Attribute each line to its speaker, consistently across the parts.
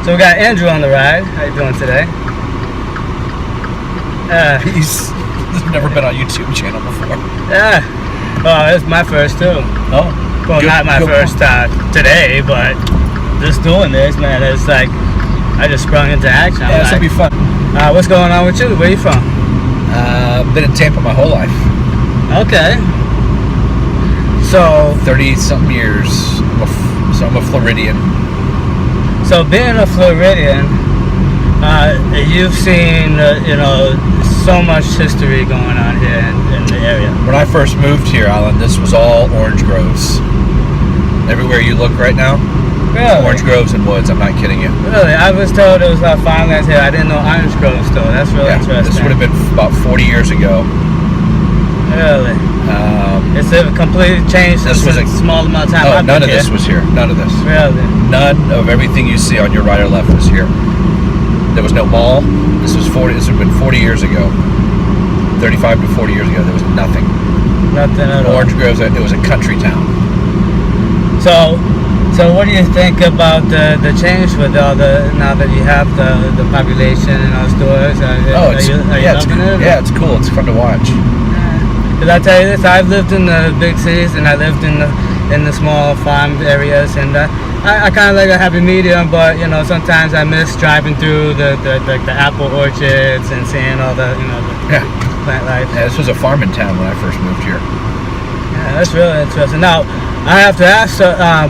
Speaker 1: So we got Andrew on the ride. How you doing today?
Speaker 2: He's never been on YouTube channel before.
Speaker 1: Yeah. Oh, it's my first too.
Speaker 2: Oh.
Speaker 1: Well, not my first today, but just doing this, man, it's like I just sprung into action.
Speaker 2: Yeah, this will be fun.
Speaker 1: What's going on with you? Where you from?
Speaker 2: Been in Tampa my whole life.
Speaker 1: Okay. So
Speaker 2: 30-something years. So I'm a Floridian.
Speaker 1: So being a Floridian, you've seen, so much history going on here in the area.
Speaker 2: When I first moved here, Alan, this was all orange groves. Everywhere you look right now,
Speaker 1: Really?
Speaker 2: orange groves and woods. I'm not kidding you.
Speaker 1: Really? I was told it was farmlands here. I didn't know orange groves though. That's really interesting.
Speaker 2: This would have been about 40 years ago.
Speaker 1: Really? It's a completely changed since a small amount of time.
Speaker 2: Oh, none of this was here. None of this.
Speaker 1: Really?
Speaker 2: None of everything you see on your right or left was here. There was no mall. This would have been 40 years ago. 35 to 40 years ago, there was nothing.
Speaker 1: Nothing at all.
Speaker 2: Orange Groves, it was a country town.
Speaker 1: So what do you think about the change with all now that you have the population and all stores? Are you loving it?
Speaker 2: Yeah, it's cool. It's fun to watch.
Speaker 1: Because I tell you this, I've lived in the big cities and I lived in the small farm areas, and I kind of like a happy medium, but sometimes I miss driving through the apple orchards and seeing all the plant life.
Speaker 2: Yeah, this was a farming town when I first moved here.
Speaker 1: Yeah, that's really interesting. Now I have to ask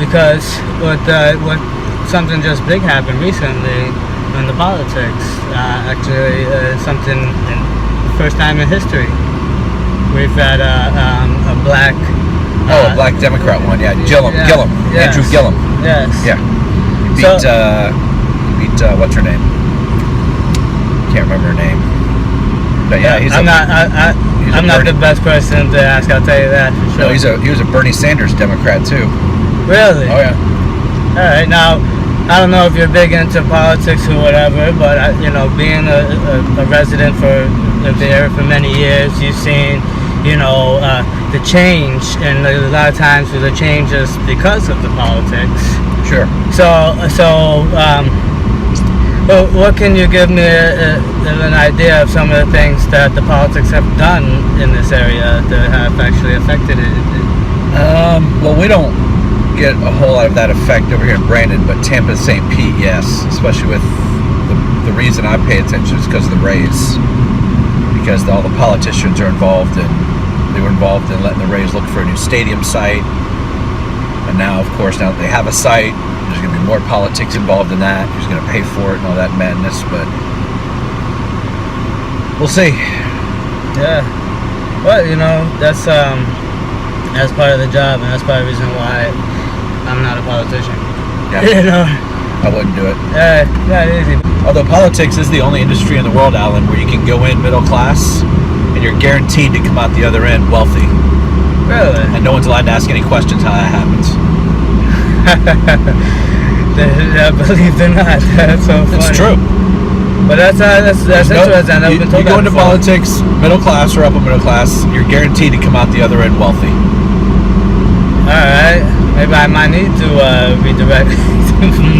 Speaker 1: because what something just big happened recently in the politics. Actually, something first time in history. We've had a black.
Speaker 2: A black Democrat one, yeah. Gillum. Yes. Andrew Gillum.
Speaker 1: Yes.
Speaker 2: Yeah. He beat what's her name? Can't remember her name. But yeah,
Speaker 1: I'm not the best person to ask. I'll tell you that for sure.
Speaker 2: No, he was a Bernie Sanders Democrat too.
Speaker 1: Really?
Speaker 2: Oh yeah.
Speaker 1: All right. Now, I don't know if you're big into politics or whatever, but being a resident for the area for many years, you've seen the change, and a lot of times the change is because of the politics.
Speaker 2: Sure.
Speaker 1: What can you give me an idea of some of the things that the politics have done in this area that have actually affected it?
Speaker 2: Well, we don't get a whole lot of that effect over here in Brandon, but Tampa, St. Pete, yes. Especially with the reason I pay attention is because of the Rays. Because all the politicians are involved, and they were involved in letting the Rays look for a new stadium site. And now, of course, now that they have a site, there's going to be more politics involved in that. Who's going to pay for it and all that madness, but we'll see.
Speaker 1: Yeah. Well, that's part of the job, and that's part of the reason why I'm not a politician.
Speaker 2: Yeah. I wouldn't do it.
Speaker 1: Not easy.
Speaker 2: Although politics is the only industry in the world, Alan, where you can go in middle class and you're guaranteed to come out the other end wealthy.
Speaker 1: Really?
Speaker 2: And no one's allowed to ask any questions how that happens.
Speaker 1: I believe they're not. That's so funny.
Speaker 2: It's true.
Speaker 1: But that's interesting.
Speaker 2: You go into politics, middle class or upper middle class, you're guaranteed to come out the other end wealthy.
Speaker 1: Alright. Maybe I might need to redirect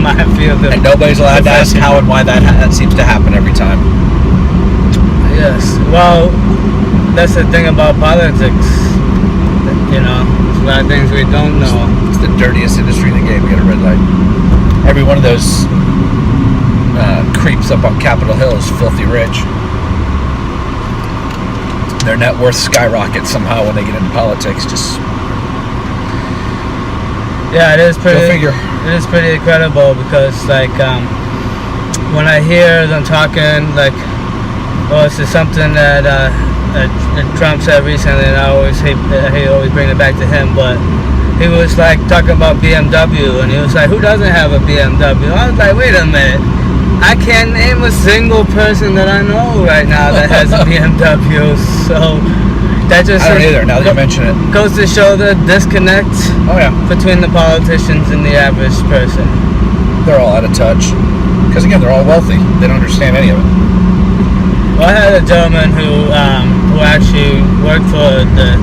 Speaker 1: my field of
Speaker 2: and nobody's allowed to ask how and why that seems to happen every time.
Speaker 1: Yes. Well, that's the thing about politics. There's a lot of things we don't know.
Speaker 2: It's the dirtiest industry in the game. We got a red light. Every one of those creeps up on Capitol Hill is filthy rich. Their net worth skyrockets somehow when they get into politics.
Speaker 1: Yeah, it is pretty.
Speaker 2: Go figure.
Speaker 1: It is pretty incredible because, when I hear them talking, this is something that Trump said recently, and I always bring it back to him, but he was talking about BMW, and he was like, "Who doesn't have a BMW?" I was like, "Wait a minute, I can't name a single person that I know right now that has a BMW." So that just
Speaker 2: I don't either. Now that you mention it,
Speaker 1: goes to show the disconnect.
Speaker 2: Oh yeah.
Speaker 1: Between the politicians and the average person.
Speaker 2: They're all out of touch. Because again, they're all wealthy. They don't understand any of it.
Speaker 1: Well, I had a gentleman who actually worked for the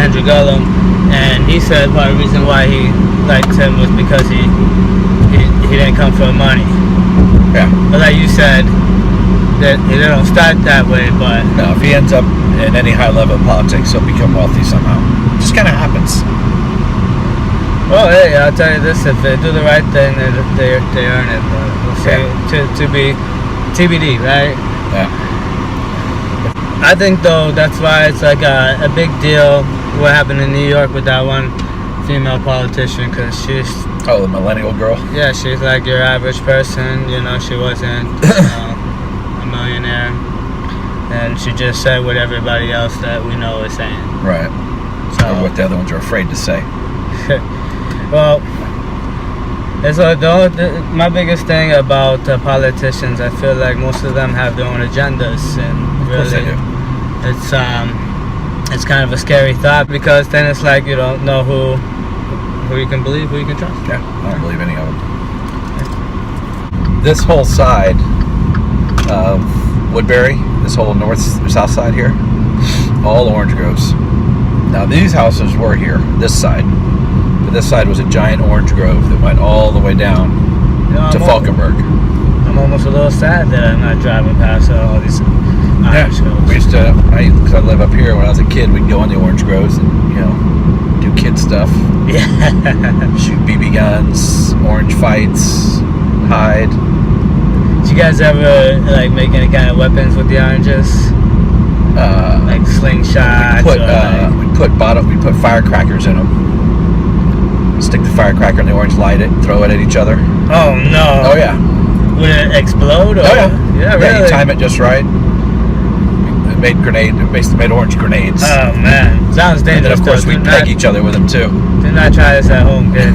Speaker 1: Andrew Gillum, and he said part of the reason why he liked him was because he didn't come for money.
Speaker 2: Yeah.
Speaker 1: But like you said, that they don't start that way, but
Speaker 2: No, if he ends up in any high level of politics, he'll become wealthy somehow. It just kind of happens.
Speaker 1: well, hey, I'll tell you this: if they do the right thing, they earn it. But we'll see. To be TBD, right?
Speaker 2: Yeah.
Speaker 1: I think though that's why it's like a big deal what happened in New York with that one female politician, because she's
Speaker 2: Oh, the millennial girl.
Speaker 1: yeah, she's like your average person. You know, she wasn't a millionaire, and she just said what everybody else that we know is saying.
Speaker 2: Right.
Speaker 1: So
Speaker 2: Or what the other ones are afraid to say.
Speaker 1: well, it's my biggest thing about politicians. I feel like most of them have their own agendas, and
Speaker 2: Of course they do.
Speaker 1: it's kind of a scary thought, because then it's like you don't know who you can believe, who you can trust.
Speaker 2: Yeah, I don't believe any of them. This whole side of Woodbury, this whole north or south side here, all orange groves. Now these houses were here, this side, but this side was a giant orange grove that went all the way down to Falkenberg.
Speaker 1: I'm almost a little sad that I'm not driving past all these orange groves.
Speaker 2: We used to, because I live up here. When I was a kid, we'd go on the orange groves and do kid stuff.
Speaker 1: Yeah.
Speaker 2: Shoot BB guns, orange fights, hide.
Speaker 1: Did you guys ever like make any kind of weapons with the oranges? Like slingshots?
Speaker 2: We'd put firecrackers in them. Stick the firecracker in the orange, light it, throw it at each other.
Speaker 1: Oh no!
Speaker 2: Oh yeah.
Speaker 1: Would it explode? Or?
Speaker 2: Oh yeah.
Speaker 1: Yeah, really.
Speaker 2: Yeah, you time it just right. It made basically made orange grenades.
Speaker 1: Oh man, sounds dangerous.
Speaker 2: And then of course
Speaker 1: though.
Speaker 2: we'd peg each other with them too.
Speaker 1: Do not try this at home, kids.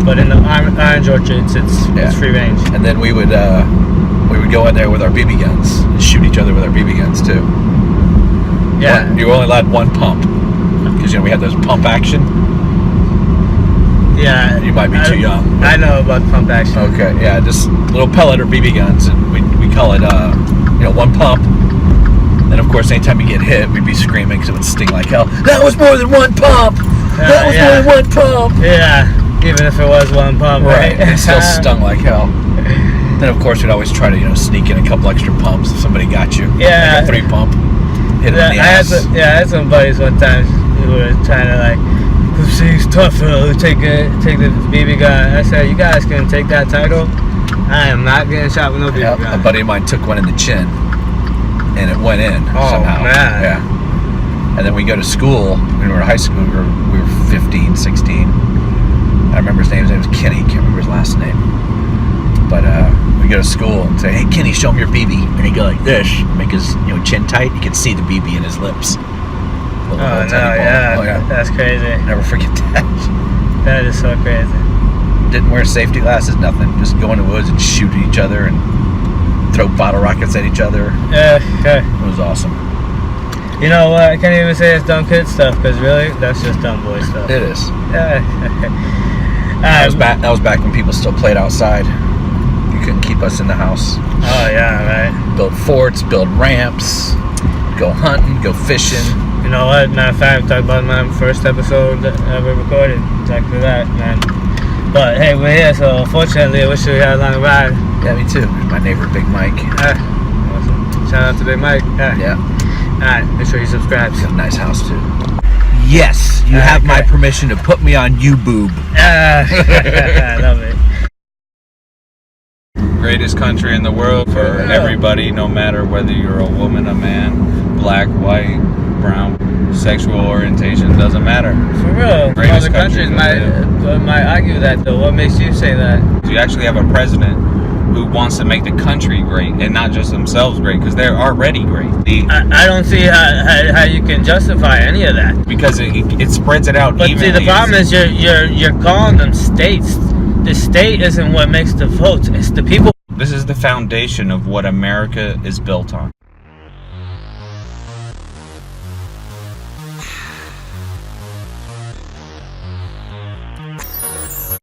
Speaker 1: But in the orange orchards, it's free range.
Speaker 2: And then we would go in there with our BB guns and shoot each other with our BB guns too.
Speaker 1: Yeah.
Speaker 2: You were only allowed one pump because we had those pump action.
Speaker 1: Yeah.
Speaker 2: You might be too young.
Speaker 1: I know about pump action.
Speaker 2: Okay. Yeah, just little pellet or BB guns, and we call it one pump. And of course, anytime you get hit, we'd be screaming because it would sting like hell. That was more than one pump. That was more than one pump.
Speaker 1: Yeah. Even if it was one pump, right?
Speaker 2: It still stung like hell. Then of course we'd always try to sneak in a couple extra pumps if somebody got you.
Speaker 1: Yeah.
Speaker 2: Like a 3 pump. Hit him in the ass.
Speaker 1: I had some buddies one time who were trying to like, he's tough, take the BB gun. I said, you guys can take that title. I am not getting shot with no BB gun.
Speaker 2: A buddy of mine took one in the chin, and it went in somehow.
Speaker 1: Man.
Speaker 2: Yeah. And then we go to school. When we were in high school, we were 15, 16. I remember his name was Kenny. Can't remember his last name. But we go to school and say, "Hey, Kenny, show him your BB." And he'd go like this, make his chin tight. You could see the BB in his lips.
Speaker 1: Oh yeah, that's crazy.
Speaker 2: Never forget that.
Speaker 1: That is so crazy.
Speaker 2: Didn't wear safety glasses, nothing. Just go in the woods and shoot at each other and throw bottle rockets at each other.
Speaker 1: Yeah, okay.
Speaker 2: It was awesome.
Speaker 1: You know what? I can't even say it's dumb kid stuff, because really, that's just dumb boy stuff.
Speaker 2: It is.
Speaker 1: Yeah.
Speaker 2: That was back when people still played outside. You couldn't keep us in the house.
Speaker 1: Oh yeah, right.
Speaker 2: Build forts, build ramps, go hunting, go fishing.
Speaker 1: You know what? Matter of fact, talk about my first episode that I ever recorded. Exactly that, man. But hey, we're here, so unfortunately, I wish we had a long ride.
Speaker 2: Yeah, me too. There's my neighbor, Big Mike.
Speaker 1: Awesome. Shout out to Big Mike.
Speaker 2: Yeah.
Speaker 1: Alright, make sure you subscribe.
Speaker 2: He's got a nice house too. Yes, you have my permission to put me on YouTube.
Speaker 1: I love it.
Speaker 3: Greatest country in the world for everybody, no matter whether you're a woman, a man, black, white, brown, sexual orientation, doesn't matter.
Speaker 1: For real.
Speaker 3: Greatest
Speaker 1: Other countries might argue that though. What makes you say that?
Speaker 3: You actually have a president who wants to make the country great and not just themselves great, because they're already great.
Speaker 1: I don't see how you can justify any of that.
Speaker 3: Because it spreads it out
Speaker 1: But
Speaker 3: evenly.
Speaker 1: see, the problem is you're calling them states. The state isn't what makes the votes. It's the people.
Speaker 3: This is the foundation of what America is built on.